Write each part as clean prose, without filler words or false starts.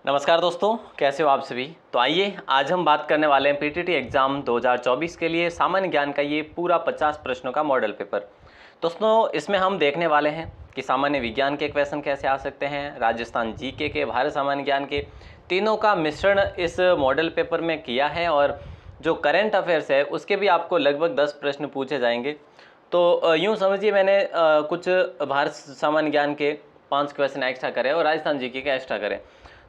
नमस्कार दोस्तों, कैसे हो आप सभी। तो आइए आज हम बात करने वाले हैं पीटीटी एग्जाम 2024 के लिए सामान्य ज्ञान का ये पूरा 50 प्रश्नों का मॉडल पेपर। दोस्तों इसमें हम देखने वाले हैं कि सामान्य विज्ञान के क्वेश्चन कैसे आ सकते हैं, राजस्थान जीके के, भारत सामान्य ज्ञान के, तीनों का मिश्रण इस मॉडल पेपर में किया है। और जो करंट अफेयर्स है उसके भी आपको लगभग 10 प्रश्न पूछे जाएंगे। तो यूँ समझिए मैंने कुछ भारत सामान्य ज्ञान के 5 क्वेश्चन एक्स्ट्रा करे और राजस्थान जीके के एक्स्ट्रा करे।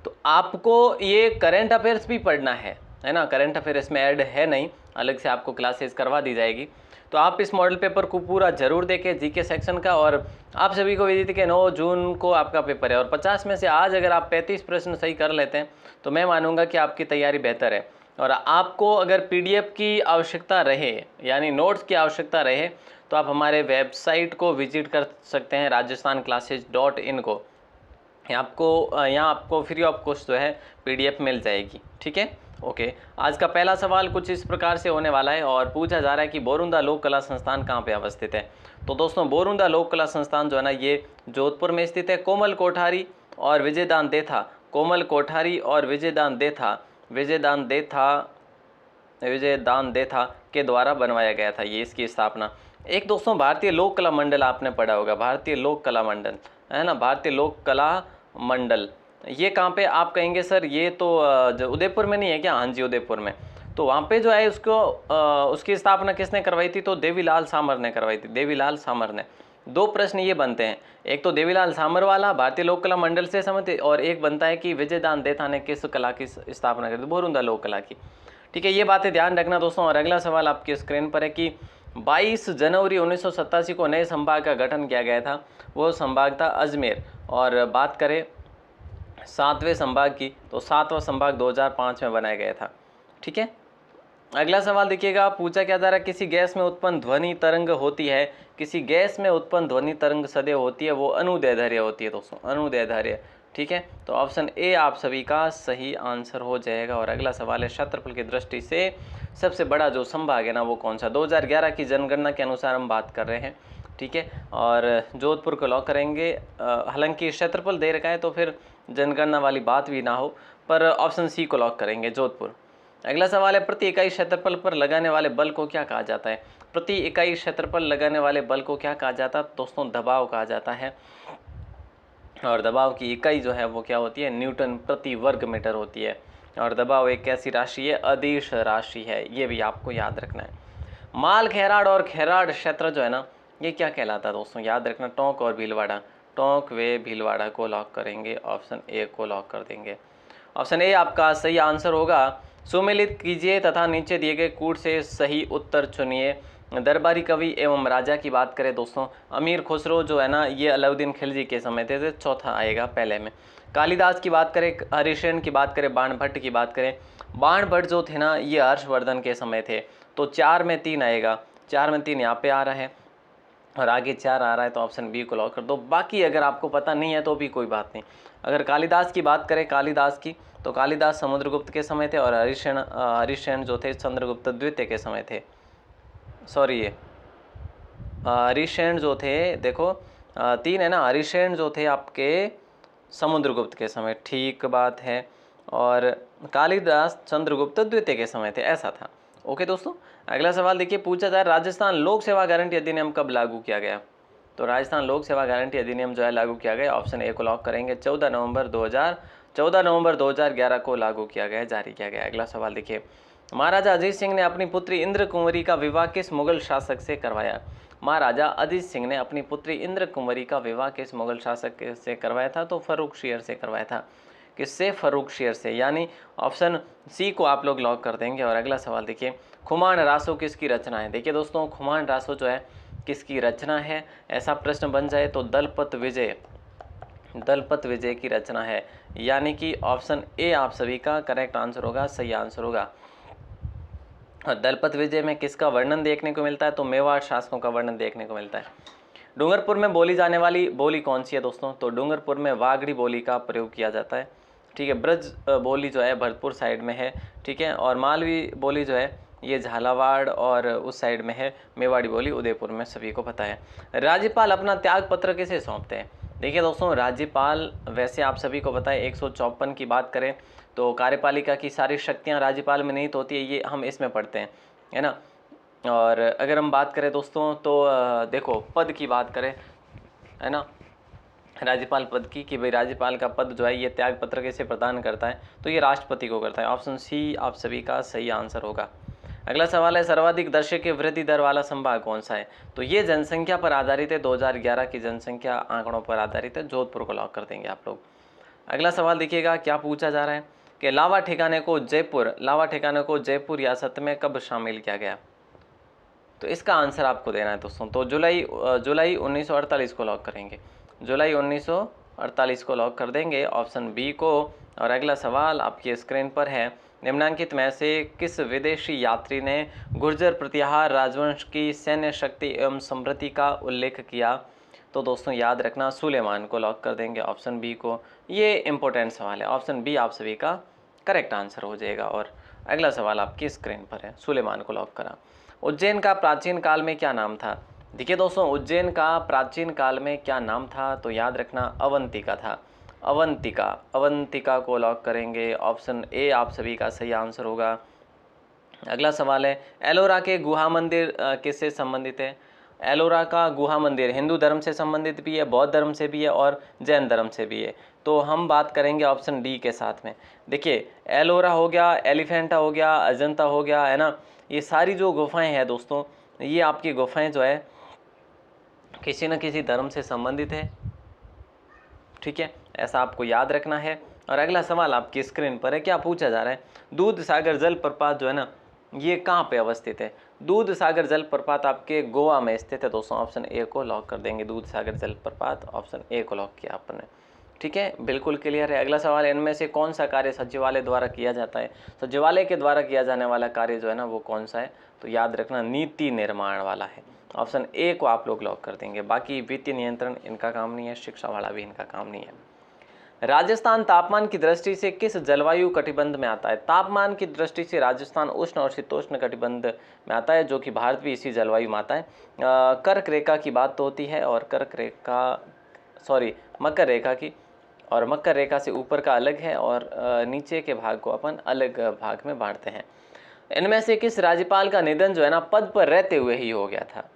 तो आपको ये करंट अफेयर्स भी पढ़ना है ना। करंट अफेयर इसमें ऐड है नहीं, अलग से आपको क्लासेस करवा दी जाएगी। तो आप इस मॉडल पेपर को पूरा जरूर देखें, जीके सेक्शन का। और आप सभी को विदित कि 9 जून को आपका पेपर है और 50 में से आज अगर आप 35 प्रश्न सही कर लेते हैं तो मैं मानूंगा कि आपकी तैयारी बेहतर है। और आपको अगर पीडीएफ की आवश्यकता रहे, यानी नोट्स की आवश्यकता रहे, तो आप हमारे वेबसाइट को विजिट कर सकते हैं rajasthanclasses.in को। यहाँ आपको फ्री ऑफ कॉस्ट जो है पीडीएफ मिल जाएगी। ठीक है, ओके। आज का पहला सवाल कुछ इस प्रकार से होने वाला है और पूछा जा रहा है कि बोरुंदा लोक कला संस्थान कहाँ पे अवस्थित है। तो दोस्तों बोरुंदा लोक कला संस्थान जो है ना, ये जोधपुर में स्थित है। कोमल कोठारी और विजयदान देथा, कोमल कोठारी और विजयदान देथा के द्वारा बनवाया गया था ये, इसकी स्थापना। एक दोस्तों भारतीय लोक कला मंडल आपने पढ़ा होगा, भारतीय लोक कला मंडल है ना, भारतीय लोक कला मंडल। ये कहाँ पे आप कहेंगे सर, ये तो उदयपुर में नहीं है क्या? हाँ जी, उदयपुर में। तो वहाँ पे जो है उसको उसकी स्थापना किसने करवाई थी? तो देवीलाल सामर ने करवाई थी, देवीलाल सामर ने। 2 प्रश्न ये बनते हैं, एक तो देवीलाल सामर वाला भारतीय लोक कला मंडल से संबंधित, और एक बनता है कि विजयदान देथा ने किस कला की स्थापना करी थी? बोरुंदा लोक कला की। ठीक है, ये बातें ध्यान रखना दोस्तों। और अगला सवाल आपकी स्क्रीन पर है कि 22 जनवरी 1987 को नए संभाग का गठन किया गया था। वो संभाग था अजमेर। और बात करें 7वें संभाग की, तो 7वां संभाग 2005 में बनाया गया था। ठीक है, अगला सवाल देखिएगा, पूछा क्या जा रहा है, किसी गैस में उत्पन्न ध्वनि तरंग होती है, किसी गैस में उत्पन्न ध्वनि तरंग सदैव होती है, वो अनुदैर्ध्य होती है दोस्तों, अनुदैर्ध्य। ठीक है, तो ऑप्शन ए आप सभी का सही आंसर हो जाएगा। और अगला सवाल है, क्षेत्रफल की दृष्टि से सबसे बड़ा जो संभाग है ना वो कौन सा? 2011 की जनगणना के अनुसार हम बात कर रहे हैं। ठीक है, और जोधपुर को लॉक करेंगे। हालांकि क्षेत्रफल दे रखा है तो फिर जनगणना वाली बात भी ना हो, पर ऑप्शन सी को लॉक करेंगे, जोधपुर। अगला सवाल है, प्रति इकाई क्षेत्रफल पर लगाने वाले बल को क्या कहा जाता है? प्रति इकाई क्षेत्रफल लगाने वाले बल को क्या कहा जाता है दोस्तों? दबाव कहा जाता है। और दबाव की इकाई जो है वो क्या होती है? न्यूटन प्रति वर्ग मीटर होती है। और दबाव एक कैसी राशि है? अदिश राशि है, ये भी आपको याद रखना है। माल खेराड़ और खेराड़ क्षेत्र जो है ना, ये क्या कहलाता है दोस्तों? याद रखना, टोंक और भीलवाड़ा। टोंक व भीलवाड़ा को लॉक करेंगे, ऑप्शन ए को लॉक कर देंगे। ऑप्शन ए आपका सही आंसर होगा। सुमेलित कीजिए तथा नीचे दिए गए कूट से सही उत्तर चुनिए। दरबारी कवि एवं राजा की बात करें दोस्तों, अमीर खुसरो जो है ना, ये अलाउद्दीन खिलजी के समय थे, तो चौथा आएगा पहले में। कालिदास की बात करें, हरिशेन की बात करें, बाण भट्ट की बात करें, बाण भट्ट जो थे ना ये हर्षवर्धन के समय थे, तो 4 में 3 आएगा। 4 में 3 यहाँ पे आ रहा है और आगे 4 आ रहा है, तो ऑप्शन बी को लॉक कर दो। बाकी अगर आपको पता नहीं है तो भी कोई बात नहीं। अगर कालिदास की बात करें, कालिदास की, तो कालिदास समुद्रगुप्त के समय थे और हरिशेन जो थे चंद्रगुप्त द्वितीय के समय थे। सॉरी, ये हरिशेन जो थे, देखो 3 है ना, हरिशेन जो थे आपके समुद्रगुप्त के समय, ठीक बात है। और कालिदास चंद्रगुप्त द्वितीय के समय थे, ऐसा था। ओके दोस्तों, अगला सवाल देखिए, पूछा जाए राजस्थान लोक सेवा गारंटी अधिनियम कब लागू किया गया? तो राजस्थान लोक सेवा गारंटी अधिनियम जो है लागू किया गया, ऑप्शन ए को लॉक करेंगे। 14 नवंबर 2011 को लागू किया गया, जारी किया गया। अगला सवाल देखिए, महाराजा अजीत सिंह ने अपनी पुत्री इंद्र कुंवरी का विवाह किस मुगल शासक से करवाया? महाराजा अजीत सिंह ने अपनी पुत्री इंद्र कुंवरी का विवाह किस मुगल शासक से करवाया था? तो फर्रुख शेर से करवाया था। किससे? फर्रुख शेर से, यानी ऑप्शन सी को आप लोग लॉक कर देंगे। और अगला सवाल देखिए, खुमान रासो किसकी रचना है? देखिए दोस्तों, खुमान रासो जो है किसकी रचना है? ऐसा प्रश्न बन जाए तो दलपत विजय की रचना है, यानी कि ऑप्शन ए आप सभी का करेक्ट आंसर होगा, सही आंसर होगा। दलपत विजय में किसका वर्णन देखने को मिलता है? तो मेवाड़ शासकों का वर्णन देखने को मिलता है। डूंगरपुर में बोली जाने वाली बोली कौन सी है दोस्तों? तो डूंगरपुर में वागड़ी बोली का प्रयोग किया जाता है। ठीक है, ब्रज बोली जो है भरतपुर साइड में है। ठीक है, और मालवी बोली जो है ये झालावाड़ और उस साइड में है। मेवाड़ी बोली उदयपुर में, सभी को पता है। राज्यपाल अपना त्याग पत्र किसे सौंपते हैं? देखिए दोस्तों, राज्यपाल वैसे आप सभी को पता है 154 की बात करें तो कार्यपालिका की सारी शक्तियां राज्यपाल में निहित होती है, ये हम इसमें पढ़ते हैं, है ना। और अगर हम बात करें दोस्तों तो देखो पद की बात करें, है ना, राज्यपाल पद की, कि भाई राज्यपाल का पद जो है ये त्याग पत्र किसे प्रदान करता है, तो ये राष्ट्रपति को करता है। ऑप्शन सी आप सभी का सही आंसर होगा। अगला सवाल है, सर्वाधिक दशक वृद्धि दर वाला संभाग कौन सा है, तो ये जनसंख्या पर आधारित है, 2011 की जनसंख्या आंकड़ों पर आधारित है। जोधपुर को लॉक कर देंगे आप लोग। अगला सवाल देखिएगा क्या पूछा जा रहा है कि लावा ठिकाने को जयपुर रियासत में कब शामिल किया गया, तो इसका आंसर आपको देना है दोस्तों। तो जुलाई 1948 को लॉक करेंगे, जुलाई 1948 को लॉक कर देंगे, ऑप्शन बी को। और अगला सवाल आपकी स्क्रीन पर है, निम्नांकित में से किस विदेशी यात्री ने गुर्जर प्रतिहार राजवंश की सैन्य शक्ति एवं समृद्धि का उल्लेख किया, तो दोस्तों याद रखना सुलेमान को लॉक कर देंगे, ऑप्शन बी को। ये इंपॉर्टेंट सवाल है, ऑप्शन बी आप सभी का करेक्ट आंसर हो जाएगा। और अगला सवाल आपकी स्क्रीन पर है, सुलेमान को लॉक करा। उज्जैन का प्राचीन काल में क्या नाम था, देखिए दोस्तों उज्जैन का प्राचीन काल में क्या नाम था, तो याद रखना अवंतिका था, अवंतिका को लॉक करेंगे, ऑप्शन ए आप सभी का सही आंसर होगा। अगला सवाल है, एलोरा के गुहा मंदिर किससे संबंधित है, एलोरा का गुहा मंदिर हिंदू धर्म से संबंधित भी है, बौद्ध धर्म से भी है और जैन धर्म से भी है, तो हम बात करेंगे ऑप्शन डी के साथ में। देखिए एलोरा हो गया, एलिफेंटा हो गया, अजंता हो गया, है ना, ये सारी जो गुफाएं हैं दोस्तों, ये आपकी गुफाएं जो है किसी न किसी धर्म से संबंधित है, ठीक है, ऐसा आपको याद रखना है। और अगला सवाल आपकी स्क्रीन पर है, क्या पूछा जा रहा है, दूध सागर जलप्रपात जो है ना ये कहाँ पे अवस्थित है, दूध सागर जलप्रपात आपके गोवा में स्थित है दोस्तों, ऑप्शन ए को लॉक कर देंगे, दूध सागर जलप्रपात, ऑप्शन ए को लॉक किया आपने, ठीक है, बिल्कुल क्लियर है। अगला सवाल है, इनमें से कौन सा कार्य सचिवालय द्वारा किया जाता है, सचिवालय के द्वारा किया जाने वाला कार्य जो है ना वो कौन सा है, तो याद रखना नीति निर्माण वाला है, ऑप्शन ए को आप लोग लॉक कर देंगे। बाकी वित्तीय नियंत्रण इनका काम नहीं है, शिक्षा वाला भी इनका काम नहीं है। राजस्थान तापमान की दृष्टि से किस जलवायु कटिबंध में आता है, तापमान की दृष्टि से राजस्थान उष्ण और शीतोष्ण कटिबंध में आता है, जो कि भारत भी इसी जलवायु में आता है। कर्क रेखा की बात तो होती है, और मकर रेखा की, और मकर रेखा से ऊपर का अलग है और नीचे के भाग को अपन अलग भाग में बांटते हैं। इनमें से किस राज्यपाल का निधन जो है ना पद पर रहते हुए ही हो गया था,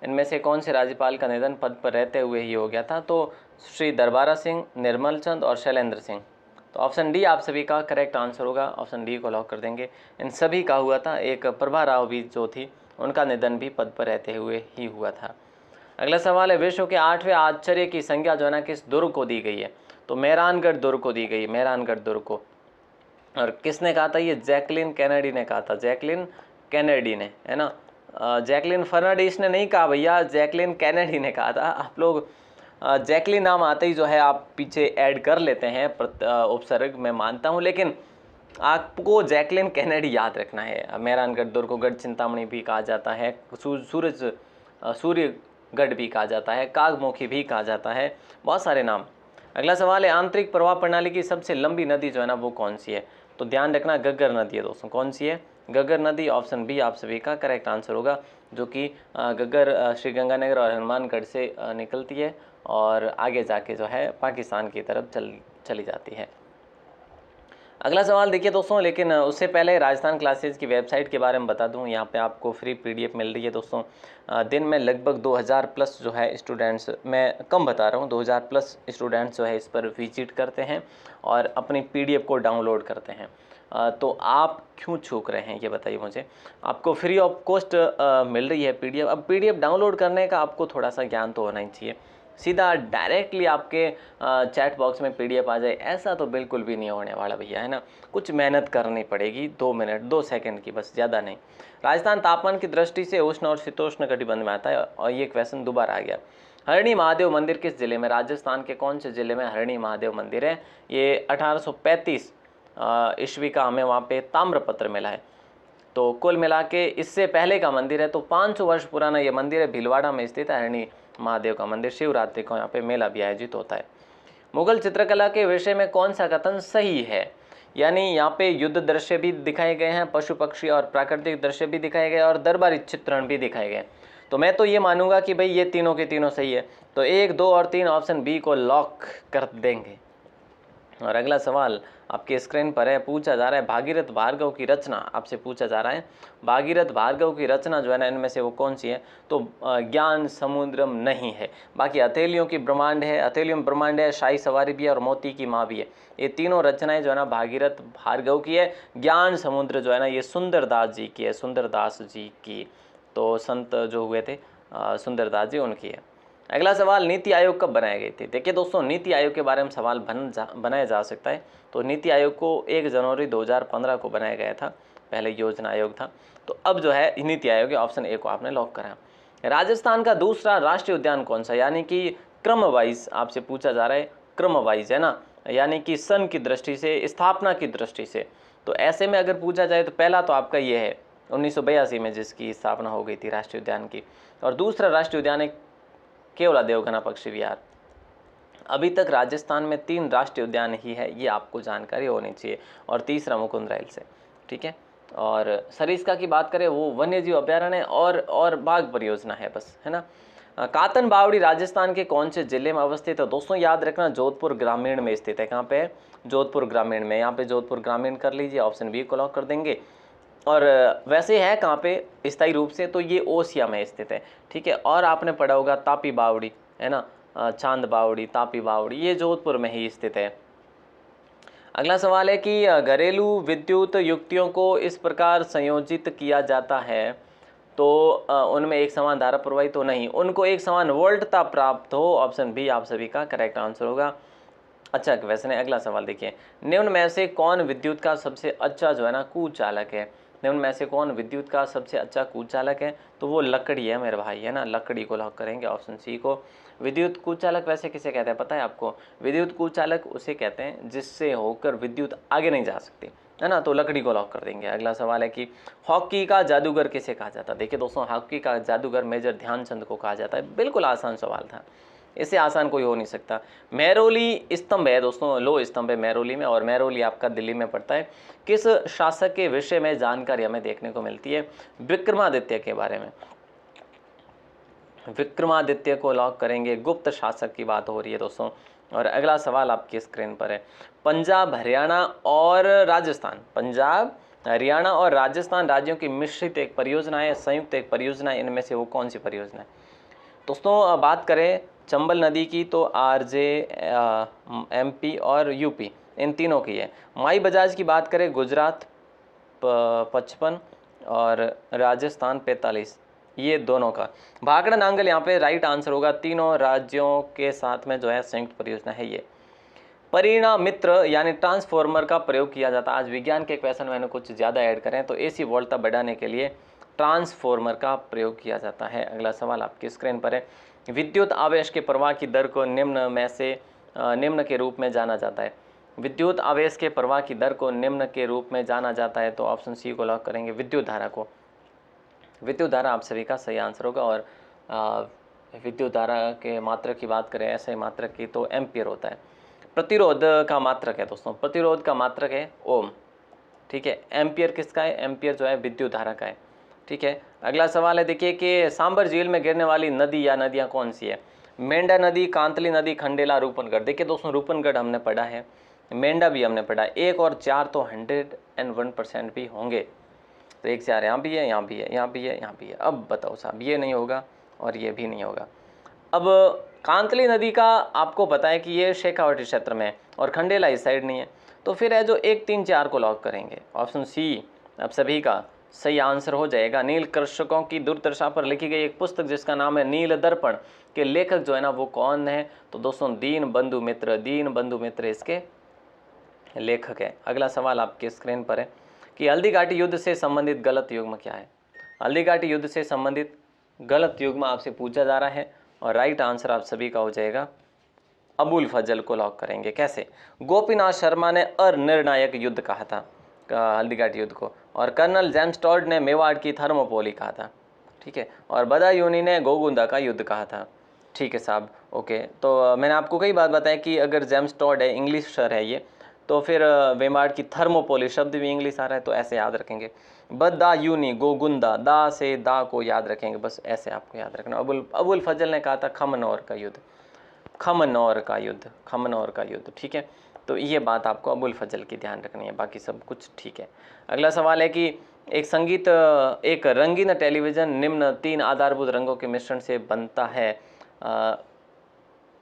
इनमें से कौन से राज्यपाल का निधन पद पर रहते हुए ही हो गया था, तो श्री दरबारा सिंह, निर्मल चंद और शैलेंद्र सिंह, तो ऑप्शन डी आप सभी का करेक्ट आंसर होगा, ऑप्शन डी को लॉक कर देंगे। इन सभी का हुआ था, एक प्रभा राव भी जो थी उनका निधन भी पद पर रहते हुए ही हुआ था। अगला सवाल है, विश्व के 8वें आश्चर्य की संज्ञा जो है ना किस दुर्ग को दी गई है, तो मेहरानगढ़ दुर्ग को दी गई, मेहरानगढ़ दुर्ग को। और किसने कहा था, ये जैकलिन कैनेडी ने कहा था, जैकलिन कैनेडी ने, है ना, जैकलिन फर्नांडिस ने नहीं कहा भैया, जैकलिन कैनेडी ने कहा था। आप लोग जैकलिन नाम आते ही जो है आप पीछे ऐड कर लेते हैं उपसर्ग, मैं मानता हूं, लेकिन आपको जैकलिन कैनेडी याद रखना है। मेहरानगढ़ दुर्ग को गढ़ चिंतामणि भी कहा जाता है, सूर्यगढ़ भी कहा जाता है, कागमुखी भी कहा जाता है, बहुत सारे नाम। अगला सवाल है, आंतरिक प्रवाह प्रणाली की सबसे लंबी नदी जो है ना वो कौन सी है, तो ध्यान रखना घग्गर नदी है दोस्तों, कौन सी है, घग्गर नदी, ऑप्शन बी आप सभी का करेक्ट आंसर होगा, जो कि घग्गर श्रीगंगानगर और हनुमानगढ़ से निकलती है और आगे जाके जो है पाकिस्तान की तरफ चली जाती है। अगला सवाल देखिए दोस्तों, लेकिन उससे पहले राजस्थान क्लासेज की वेबसाइट के बारे में बता दूं, यहाँ पे आपको फ्री पीडीएफ मिल रही है दोस्तों। दिन में लगभग 2000 प्लस जो है स्टूडेंट्स, मैं कम बता रहा हूँ, 2000 प्लस स्टूडेंट्स जो है इस पर विजिट करते हैं और अपनी पीडीएफ को डाउनलोड करते हैं। तो आप क्यों चूक रहे हैं ये बताइए मुझे, आपको फ्री ऑफ कॉस्ट मिल रही है पीडीएफ। अब पीडीएफ डाउनलोड करने का आपको थोड़ा सा ज्ञान तो होना ही चाहिए, सीधा डायरेक्टली आपके चैट बॉक्स में पीडीएफ आ जाए ऐसा तो बिल्कुल भी नहीं होने वाला भैया, है ना, कुछ मेहनत करनी पड़ेगी, 2 मिनट 2 सेकंड की, बस ज़्यादा नहीं। राजस्थान तापमान की दृष्टि से उष्ण और शीतोष्ण कटिबंध में आता है, और ये क्वेश्चन दोबारा आ गया। हरणी महादेव मंदिर किस जिले में, राजस्थान के कौन से जिले में हरणी महादेव मंदिर है, ये 1835 ईस्वी का हमें वहाँ पे ताम्रपत्र मिला है। तो कुल मिला के इससे पहले का मंदिर है, तो 500 वर्ष पुराना ये मंदिर है, भीलवाड़ा में स्थित है हरणी महादेव का मंदिर। शिवरात्रि को यहाँ पे मेला भी आयोजित होता है। मुगल चित्रकला के विषय में कौन सा कथन सही है, यानी यहाँ पे युद्ध दृश्य भी दिखाए गए हैं, पशु पक्षी और प्राकृतिक दृश्य भी दिखाए गए और दरबारी चित्रण भी दिखाए गए। तो मैं तो ये मानूंगा कि भाई ये तीनों के तीनों सही है। तो 1, 2 और 3 ऑप्शन बी को लॉक कर देंगे। और अगला सवाल आपके स्क्रीन पर है, पूछा जा रहा है भागीरथ भार्गव की रचना आपसे पूछा जा रहा है, भागीरथ भार्गव की रचना जो है ना इनमें से वो कौन सी है? तो ज्ञान समुद्रम नहीं है। बाकी हथेलियों की ब्रह्मांड है, हथेलियों में ब्रह्मांड है, शाही सवारी भी है और मोती की माँ भी है। ये तीनों रचनाएं जो है ना भागीरथ भार्गव की है। ज्ञान समुद्र जो है ना ये सुंदरदास जी की है, सुंदरदास जी की। तो संत जो हुए थे सुंदरदास जी उनकी है। अगला सवाल, नीति आयोग कब बनाई गई थी? देखिए दोस्तों, नीति आयोग के बारे में सवाल बनाया जा सकता है। तो नीति आयोग को 1 जनवरी 2015 को बनाया गया था, पहले योजना आयोग था। तो अब जो है नीति आयोग है, ऑप्शन ए को आपने लॉक करा। राजस्थान का दूसरा राष्ट्रीय उद्यान कौन सा? यानी कि क्रम वाइज आपसे पूछा जा रहा है, क्रम वाइज है ना, यानी कि सन की दृष्टि से, स्थापना की दृष्टि से। तो ऐसे में अगर पूछा जाए तो पहला तो आपका ये है 1982 में जिसकी स्थापना हो गई थी राष्ट्रीय उद्यान की। और दूसरा राष्ट्रीय उद्यान है केवला देवघना पक्षी विहार। अभी तक राजस्थान में 3 राष्ट्रीय उद्यान ही है, ये आपको जानकारी होनी चाहिए। और तीसरा मुकुंद रायल से, ठीक है। और सरिस्का की बात करें वो वन्यजीव अभ्यारण्य और बाघ परियोजना है, बस, है ना। कातन बावड़ी राजस्थान के कौन से जिले में अवस्थित है? दोस्तों याद रखना जोधपुर ग्रामीण में स्थित है। कहाँ पे है? जोधपुर ग्रामीण में। यहाँ पे जोधपुर ग्रामीण कर लीजिए, ऑप्शन बी को लॉक कर देंगे। और वैसे है कहाँ पे स्थायी रूप से? तो ये ओसिया में स्थित है, ठीक है। और आपने पढ़ा होगा तापी बावड़ी, है ना, चांद बावड़ी, तापी बावड़ी, ये जोधपुर में ही स्थित है। अगला सवाल है कि घरेलू विद्युत युक्तियों को इस प्रकार संयोजित किया जाता है तो उनमें एक समान धारा प्रवाहित हो नहीं, उनको एक समान वोल्टता प्राप्त हो। ऑप्शन बी आप सभी का करेक्ट आंसर होगा। अच्छा वैसे नहीं, अगला सवाल देखिए, निम्न में से कौन विद्युत का सबसे अच्छा जो है ना कुचालक है? निम्न में से कौन विद्युत का सबसे अच्छा कुचालक है? तो वो लकड़ी है मेरे भाई, है ना, लकड़ी को लॉक करेंगे, ऑप्शन सी को। विद्युत कुचालक वैसे किसे कहते हैं पता है आपको? विद्युत कुचालक उसे कहते हैं जिससे होकर विद्युत आगे नहीं जा सकती, है ना, तो लकड़ी को लॉक कर देंगे। अगला सवाल है कि हॉकी का जादूगर किसे कहा जाता है? देखिए दोस्तों, हॉकी का जादूगर मेजर ध्यानचंद को कहा जाता है। बिल्कुल आसान सवाल था, इससे आसान कोई हो नहीं सकता। मेहरौली स्तंभ है दोस्तों, लो स्तंभ है मेहरौली में, और मेहरौली आपका दिल्ली में पड़ता है। किस शासक के विषय में जानकारी हमें देखने को मिलती है? विक्रमादित्य के बारे में। विक्रमादित्य को लॉक करेंगे, गुप्त शासक की बात हो रही है दोस्तों। और अगला सवाल आपकी स्क्रीन पर है, पंजाब हरियाणा और राजस्थान, पंजाब हरियाणा और राजस्थान राज्यों की मिश्रित एक परियोजना है, संयुक्त एक परियोजना है, इनमें से वो कौन सी परियोजना है? दोस्तों बात करें चंबल नदी की तो आरजे, एमपी और यूपी, इन तीनों की है। माई बजाज की बात करें गुजरात 55 और राजस्थान 45, ये दोनों का। भाखड़ा नांगल यहाँ पे राइट आंसर होगा, तीनों राज्यों के साथ में जो है संयुक्त परियोजना है ये। परिणाम मित्र यानी ट्रांसफॉर्मर का प्रयोग किया जाता है। आज विज्ञान के क्वेश्चन मैंने कुछ ज़्यादा ऐड करें, तो एसी वोल्टता बढ़ाने के लिए ट्रांसफॉर्मर का प्रयोग किया जाता है। अगला सवाल आपकी स्क्रीन पर है, विद्युत आवेश के प्रवाह की दर को निम्न में से निम्न के रूप में जाना जाता है। विद्युत आवेश के प्रवाह की दर को निम्न के रूप में जाना जाता है, तो ऑप्शन सी को लॉक करेंगे, विद्युत धारा को। विद्युत धारा आप सभी का सही आंसर होगा। और विद्युत धारा के मात्रक की बात करें, ऐसे मात्रक की, तो एम्पियर होता है। प्रतिरोध का मात्रक है दोस्तों, प्रतिरोध का मात्रक है ओम, ठीक है। एम्पियर किसका है? एम्पियर जो है विद्युत धारा का है, ठीक है। अगला सवाल है देखिए कि सांबर झील में गिरने वाली नदी या नदियाँ कौन सी है? मेंढा नदी, कांतली नदी, खंडेला, रूपनगढ़। देखिए दोस्तों, रूपनगढ़ हमने पढ़ा है, मेंढा भी हमने पढ़ा। 1 और 4 तो 101% भी होंगे, तो 1 4 यहाँ भी है, यहाँ भी है, यहाँ भी है, यहाँ भी है। अब बताओ साहब, ये नहीं होगा और ये भी नहीं होगा। अब कांतली नदी का आपको पता है कि ये शेखावाटी क्षेत्र में है और खंडेला इस साइड नहीं है, तो फिर है जो 1 3 4 को लॉक करेंगे, ऑप्शन सी अब सभी का सही आंसर हो जाएगा। नील कृषकों की दुर्दशा पर लिखी गई एक पुस्तक जिसका नाम है नील दर्पण के लेखक जो है ना वो कौन है? तो दोस्तों दीन बंधु मित्र, दीन बंधु मित्र इसके लेखक है। अगला सवाल आपके स्क्रीन पर है कि हल्दी घाटी युद्ध से संबंधित गलत युग्म क्या है? हल्दी घाटी युद्ध से संबंधित गलत युग्म आपसे पूछा जा रहा है और राइट आंसर आप सभी का हो जाएगा, अबुल फजल को लॉक करेंगे। कैसे? गोपीनाथ शर्मा ने अनिर्णायक युद्ध कहा था हल्दी घाटी युद्ध को, और कर्नल जेम्स टॉड ने मेवाड़ की थर्मोपोली कहा था, ठीक है, और बदायूनी ने गोगुंदा का युद्ध कहा था, ठीक है साहब। ओके, तो मैंने आपको कई बात बताया कि अगर जेम्स टॉड है, इंग्लिश सर है ये, तो फिर वेमार्ट की थर्मोपोल शब्द भी इंग्लिश आ रहा है, तो ऐसे याद रखेंगे। बद्दा यूनी गोगुंदा, दा से दा को याद रखेंगे, बस ऐसे आपको याद रखना। अबुल फजल ने कहा था खमनौर का युद्ध, खमनौर का युद्ध, खमनौर का युद्ध, ठीक है। तो ये बात आपको अबुल फजल की ध्यान रखनी है, बाकी सब कुछ ठीक है। अगला सवाल है कि एक रंगीन टेलीविज़न निम्न 3 आधारभूत रंगों के मिश्रण से बनता है।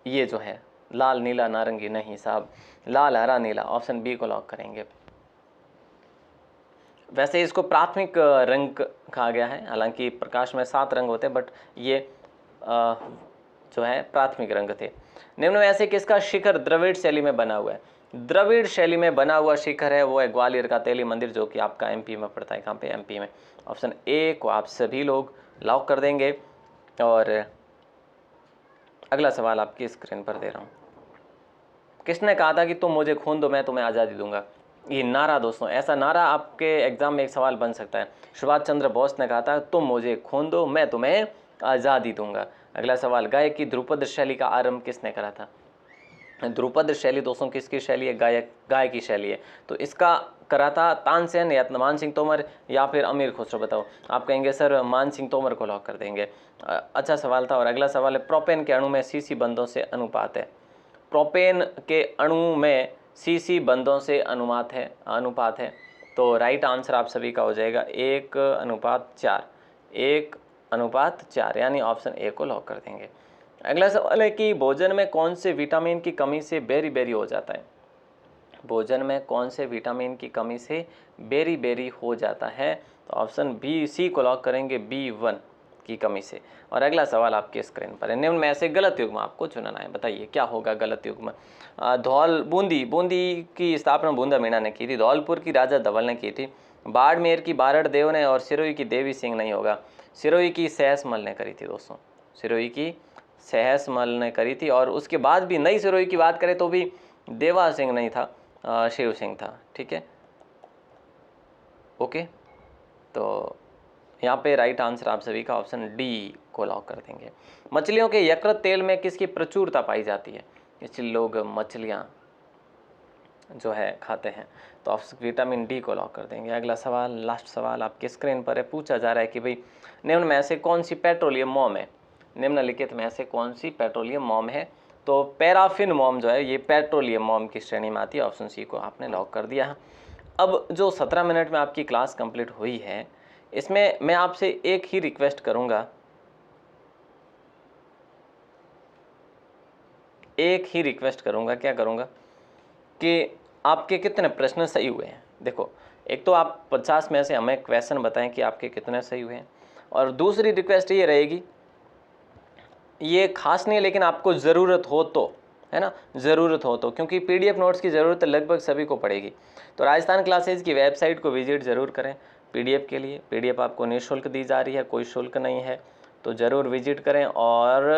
ये जो है लाल नीला नारंगी, नहीं साहब, लाल हरा नीला, ऑप्शन बी को लॉक करेंगे। वैसे इसको प्राथमिक रंग कहा गया है, हालांकि प्रकाश में 7 रंग होते हैं, बट ये जो है प्राथमिक रंग थे। निम्न में ऐसे किसका शिखर द्रविड़ शैली में बना हुआ है? द्रविड़ शैली में बना हुआ शिखर है वो है ग्वालियर का तेली मंदिर, जो कि आपका एमपी में पड़ता है। कहाँ पे? एमपी में। ऑप्शन ए को आप सभी लोग लॉक कर देंगे। और अगला सवाल आपकी स्क्रीन पर दे रहा हूँ। किसने कहा था कि तुम मुझे खून दो मैं तुम्हें आज़ादी दूंगा? ये नारा दोस्तों, ऐसा नारा आपके एग्जाम में एक सवाल बन सकता है। सुभाष चंद्र बोस ने कहा था तुम मुझे खून दो मैं तुम्हें आज़ादी दूंगा। अगला सवाल, गायक की ध्रुपद शैली का आरंभ किसने करा था? ध्रुपद शैली दोस्तों किसकी शैली है? गाय की शैली है। तो इसका करा था तानसेन या मान सिंह तोमर या फिर अमीर खुसरो, बताओ। आप कहेंगे सर मान सिंह तोमर को लॉक कर देंगे। अच्छा सवाल था। और अगला सवाल है, प्रोपेन के अणु में सीसी बंधों से अनुपात है? प्रोपेन के अणु में सीसी बंधों से अनुपात है। तो राइट आंसर आप सभी का हो जाएगा 1:4, 1:4, यानी ऑप्शन ए को लॉक कर देंगे। अगला सवाल है कि भोजन में कौन से विटामिन की कमी से बेरी बेरी हो जाता है? भोजन में कौन से विटामिन की कमी से बेरी बेरी हो जाता है? तो ऑप्शन बी सी को लॉक करेंगे, B1 की कमी से। और अगला सवाल आपके स्क्रीन पर है, निम्न में ऐसे गलत युग्म आपको चुनना है, बताइए क्या होगा गलत युग्म? बूंदी की स्थापना बूंदा मीणा ने की थी, धौलपुर की राजा धवल ने की थी, बाड़मेर की बारड़ देव ने, और सिरोही की देवी सिंह नहीं होगा। सिरोही की सहसमल ने करी थी दोस्तों, सिरोही की सहसमल ने करी थी। और उसके बाद भी नई सिरोही की बात करें तो भी देवा सिंह नहीं था, शिव सिंह था, ठीक है। ओके, तो यहाँ पे राइट आंसर आप सभी का ऑप्शन डी को लॉक कर देंगे। मछलियों के यकृत तेल में किसकी प्रचुरता पाई जाती है? इसलिए लोग मछलियाँ जो है खाते हैं, तो ऑप्शन विटामिन डी को लॉक कर देंगे। अगला सवाल, लास्ट सवाल आपके स्क्रीन पर है, पूछा जा रहा है कि भाई निम्न में से कौन सी पेट्रोलियम मोम है? निम्नलिखित में से कौन सी पेट्रोलियम मोम है? तो पैराफिन मोम जो है ये पेट्रोलियम मोम की श्रेणी में आती है, ऑप्शन सी को आपने लॉक कर दिया है। अब जो 17 मिनट में आपकी क्लास कंप्लीट हुई है, इसमें मैं आपसे एक ही रिक्वेस्ट करूंगा, क्या करूंगा कि आपके कितने प्रश्न सही हुए हैं। देखो, एक तो आप 50 में से हमें क्वेश्चन बताएं कि आपके कितने सही हुए हैं, और दूसरी रिक्वेस्ट ये रहेगी, ये खास नहीं है लेकिन आपको ज़रूरत हो तो, है ना, ज़रूरत हो तो, क्योंकि PDF नोट्स की ज़रूरत लगभग सभी को पड़ेगी। तो राजस्थान क्लासेज की वेबसाइट को विजिट ज़रूर करें PDF के लिए। PDF आपको निःशुल्क दी जा रही है, कोई शुल्क नहीं है, तो ज़रूर विजिट करें और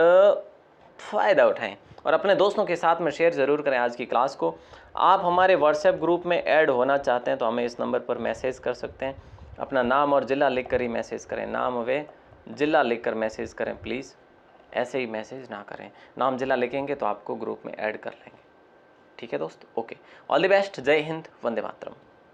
फ़ायदा उठाएं, और अपने दोस्तों के साथ में शेयर ज़रूर करें आज की क्लास को। आप हमारे व्हाट्सएप ग्रुप में ऐड होना चाहते हैं तो हमें इस नंबर पर मैसेज कर सकते हैं। अपना नाम और ज़िला लिख कर ही मैसेज करें, नाम व ज़िला लिख कर मैसेज करें प्लीज़, ऐसे ही मैसेज ना करें। नाम ज़िला लिखेंगे तो आपको ग्रुप में ऐड कर लेंगे, ठीक है दोस्त। ओके, ऑल द बेस्ट, जय हिंद, वंदे मातरम।